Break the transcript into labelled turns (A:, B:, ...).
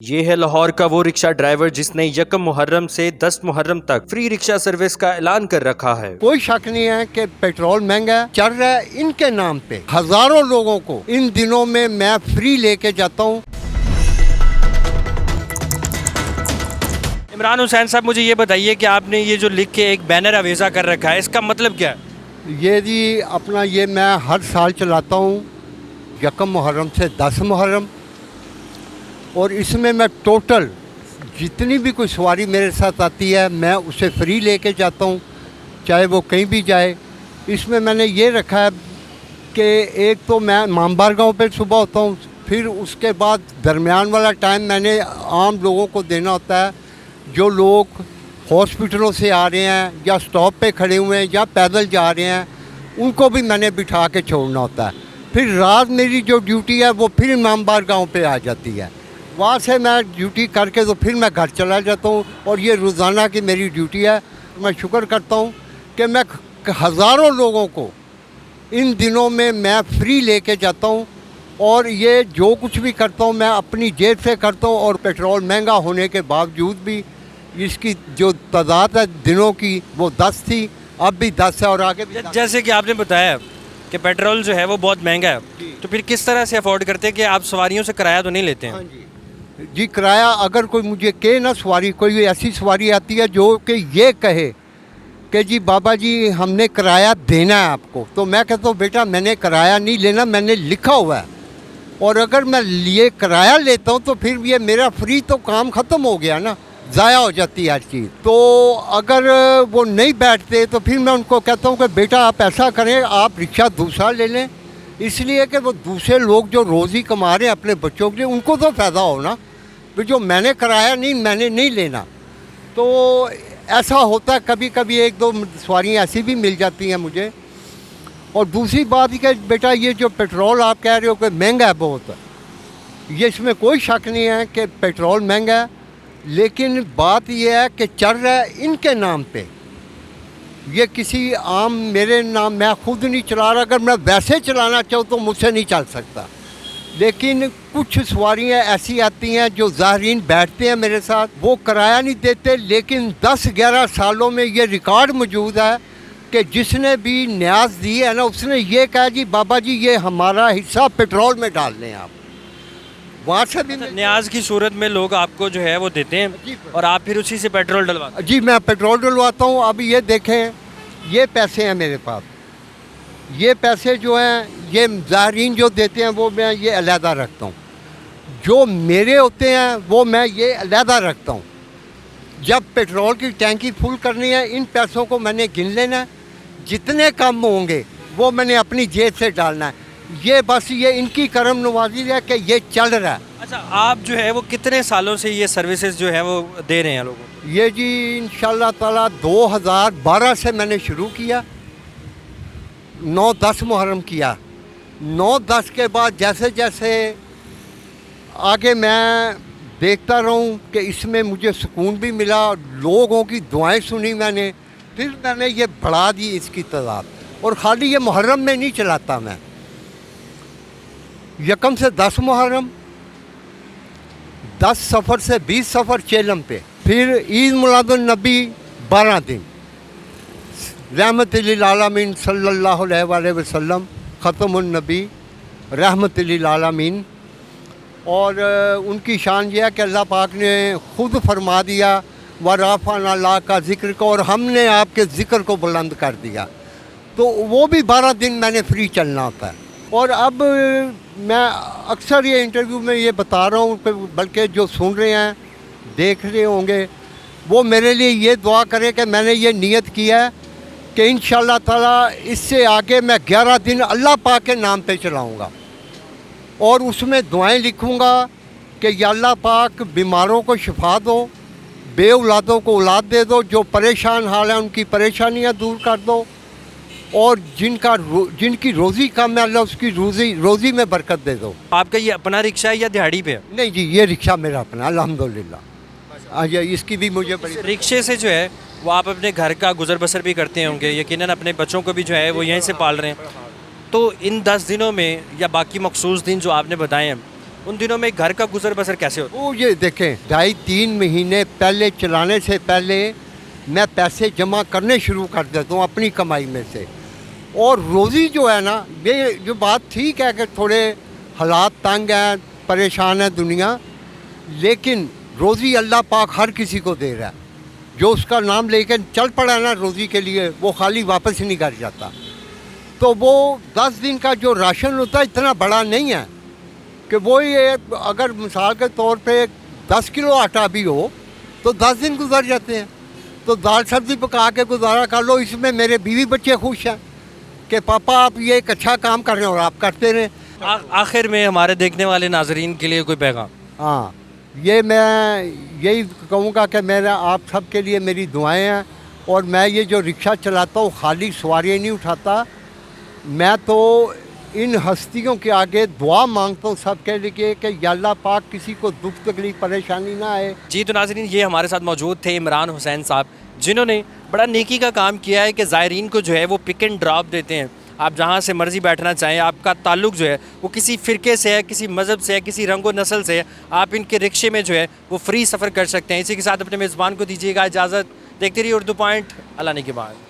A: ये है लाहौर का वो रिक्शा ड्राइवर जिसने यकम मुहर्रम से 10 मुहर्रम तक फ्री रिक्शा सर्विस का ऐलान कर रखा है।
B: कोई शक नहीं है कि पेट्रोल महंगा चल रहा है, इनके नाम पे हजारों लोगों को इन दिनों में मैं फ्री लेके जाता हूँ।
A: इमरान हुसैन साहब, मुझे ये बताइए कि आपने ये जो लिख के एक बैनर अवेजा कर रखा है, इसका मतलब क्या है?
B: ये जी अपना ये मैं हर साल चलाता हूँ यकम मुहर्रम से 10 मुहर्रम, और इसमें मैं टोटल जितनी भी कोई सवारी मेरे साथ आती है मैं उसे फ्री लेके जाता हूँ, चाहे वो कहीं भी जाए। इसमें मैंने ये रखा है कि एक तो मैं मामबार गांव पे सुबह होता हूँ, फिर उसके बाद दरमियान वाला टाइम मैंने आम लोगों को देना होता है, जो लोग हॉस्पिटलों से आ रहे हैं या स्टॉप पे खड़े हुए हैं या पैदल जा रहे हैं, उनको भी मैंने बिठा के छोड़ना होता है। फिर रात मेरी जो ड्यूटी है वो फिर मामबार गांव पे आ जाती है, वहाँ से मैं ड्यूटी करके तो फिर मैं घर चला जाता हूँ, और ये रोज़ाना की मेरी ड्यूटी है। मैं शुक्र करता हूँ कि मैं हज़ारों लोगों को इन दिनों में मैं फ्री लेके जाता हूँ, और ये जो कुछ भी करता हूँ मैं अपनी जेब से करता हूँ। और पेट्रोल महंगा होने के बावजूद भी इसकी जो तादाद है दिनों की वो 10 थी, अब भी 10 है और आगे भी 10।
A: जैसे कि आपने बताया कि पेट्रोल जो है वो बहुत महंगा है, तो फिर किस तरह से अफोर्ड करते हैं कि आप सवारियों से किराया तो नहीं लेते हैं?
B: हाँ जी, किराया अगर कोई मुझे कहे ना, सवारी कोई ऐसी सवारी आती है जो कि ये कहे कि जी बाबा जी हमने किराया देना है आपको, तो मैं कहता हूँ बेटा मैंने किराया नहीं लेना, मैंने लिखा हुआ है। और अगर मैं ये किराया लेता हूँ तो फिर ये मेरा फ्री तो काम ख़त्म हो गया ना, ज़ाया हो जाती है हर चीज़। तो अगर वो नहीं बैठते तो फिर मैं उनको कहता हूँ कि बेटा आप ऐसा करें, आप रिक्शा दूसरा ले लें, इसलिए कि वो दूसरे लोग जो रोज़ी कमा रहे हैं अपने बच्चों के लिए, उनको तो फ़ायदा हो ना। तो जो मैंने कराया नहीं, मैंने नहीं लेना। तो ऐसा होता है कभी कभी, एक दो सवारियाँ ऐसी भी मिल जाती हैं मुझे। और दूसरी बात कि बेटा ये जो पेट्रोल आप कह रहे हो कि महंगा है बहुत, ये इसमें कोई शक नहीं है कि पेट्रोल महंगा है, लेकिन बात यह है कि चल रहा है इनके नाम पे। ये किसी आम मेरे नाम मैं खुद नहीं चला रहा, अगर मैं वैसे चलाना चाहूँ तो मुझसे नहीं चल सकता। लेकिन कुछ सवारियाँ ऐसी आती हैं जो ज़ाहरीन बैठते हैं मेरे साथ, वो किराया नहीं देते, लेकिन 10-11 सालों में ये रिकॉर्ड मौजूद है कि जिसने भी न्याज दी है ना, उसने ये कहा जी बाबा जी ये हमारा हिस्सा पेट्रोल में डाल लें आप। वहाँ से भी
A: न्याज की सूरत में लोग आपको जो है वो देते हैं और आप फिर उसी से पेट्रोल डलवाते हैं?
B: जी मैं पेट्रोल डलवाता हूँ। अब ये देखें, ये पैसे हैं मेरे पास, ये पैसे जो हैं ये ज़ाहरीन जो देते हैं वो मैं ये अलहदा रखता हूँ, जो मेरे होते हैं वो मैं ये अलहदा रखता हूँ। जब पेट्रोल की टैंकी फुल करनी है, इन पैसों को मैंने गिन लेना है, जितने कम होंगे वो मैंने अपनी जेब से डालना है। ये बस ये इनकी करम नवाजी है कि ये चल रहा है।
A: अच्छा, आप जो है वो कितने सालों से ये सर्विसेज जो है वो दे रहे हैं लोगों को?
B: ये जी इंशाल्लाह ताला 2012 से मैंने शुरू किया, 9-10 मुहर्रम किया। 9-10 के बाद जैसे जैसे आगे मैं देखता रहूं कि इसमें मुझे सुकून भी मिला, लोगों की दुआएं सुनी मैंने, फिर मैंने ये बढ़ा दी इसकी तादाद। और ख़ाली ये मुहर्रम में नहीं चलाता मैं, यकम से 10 मुहर्रम, 10 सफ़र से 20 सफ़र चेलम पे, फिर ईद मिलादुन नबी 12 दिन, रहमत लिल आलमीन सल्लल्लाहु अलैहि वसल्लम, ख़त्मुन नबी रहमत लिल आलमीन। और उनकी शान यह है कि अल्लाह पाक ने ख़ुद फरमा दिया व राफ़अना अल्लाह का ज़िक्र को, और हमने आपके ज़िक्र को बुलंद कर दिया। तो वो भी 12 दिन मैंने फ्री चलना होता है। और अब मैं अक्सर ये इंटरव्यू में ये बता रहा हूँ, बल्कि जो सुन रहे हैं देख रहे होंगे वो मेरे लिए ये दुआ करें कि मैंने ये नियत किया है कि इंशाअल्लाह ताला इससे आगे मैं 11 दिन अल्लाह पाक के नाम पे चलाऊँगा, और उसमें दुआएं लिखूँगा कि या अल्लाह पाक बीमारों को शिफा दो, बे औलादों को औलाद दे दो, जो परेशान हाल है उनकी परेशानियाँ दूर कर दो, और जिनकी रोज़ी कम है अल्लाह उसकी रोज़ी में बरकत दे दो।
A: आपका ये अपना रिक्शा है या दिहाड़ी पे है?
B: नहीं जी, ये रिक्शा मेरा अपना अल्हम्दुलिल्लाह। हाँ जी, इसकी भी मुझे बड़ी
A: रिक्शे से जो है वो आप अपने घर का गुजर बसर भी करते होंगे, यकीनन अपने बच्चों को भी जो है वो यहीं से पाल रहे हैं। तो इन 10 दिनों में या बाकी मखसूस दिन जो आपने बताए हैं, उन दिनों में घर का गुजर बसर कैसे होता?
B: वो ये देखें 2.5-3 महीने पहले चलाने से पहले मैं पैसे जमा करने शुरू कर देता हूँ अपनी कमाई में से। और रोज़ी जो है ना, ये जो बात ठीक है कि थोड़े हालात तंग हैं, परेशान है दुनिया, लेकिन रोज़ी अल्लाह पाक हर किसी को दे रहा है। जो उसका नाम लेकर चल पड़ा है ना रोज़ी के लिए, वो खाली वापस नहीं कर जाता। तो वो 10 दिन का जो राशन होता है इतना बड़ा नहीं है कि वो ये अगर मिसाल के तौर पे 10 किलो आटा भी हो तो 10 दिन गुजर जाते हैं। तो दाल सब्ज़ी पका के गुजारा कर लो। इसमें मेरे बीवी बच्चे खुश हैं कि पापा आप ये एक अच्छा काम कर रहे हैं और आप करते रहें।
A: आखिर में हमारे देखने वाले नाजरीन के लिए कोई पैगाम?
B: हाँ, ये मैं यही कहूँगा कि मेरा आप सब के लिए मेरी दुआएं हैं। और मैं ये जो रिक्शा चलाता हूँ खाली सवारियाँ नहीं उठाता, मैं तो इन हस्तियों के आगे दुआ मांगता हूँ सबके लिए कि या अल्लाह पाक किसी को दुख तकलीफ परेशानी ना आए।
A: जी, तो नाज़रीन ये हमारे साथ मौजूद थे इमरान हुसैन साहब, जिन्होंने बड़ा नेकी का काम किया है कि ज़ायरीन को जो है वो पिक एंड ड्रॉप देते हैं। आप जहाँ से मर्ज़ी बैठना चाहें, आपका ताल्लुक़ जो है वो किसी फ़िरके से है, किसी मज़हब से है, किसी रंग व नस्ल से है, आप इनके रिक्शे में जो है वो फ्री सफ़र कर सकते हैं। इसी के साथ अपने मेज़बान को दीजिएगा इजाज़त। देखते रहिए उर्दू पॉइंट। अल्लाह ने के बाद।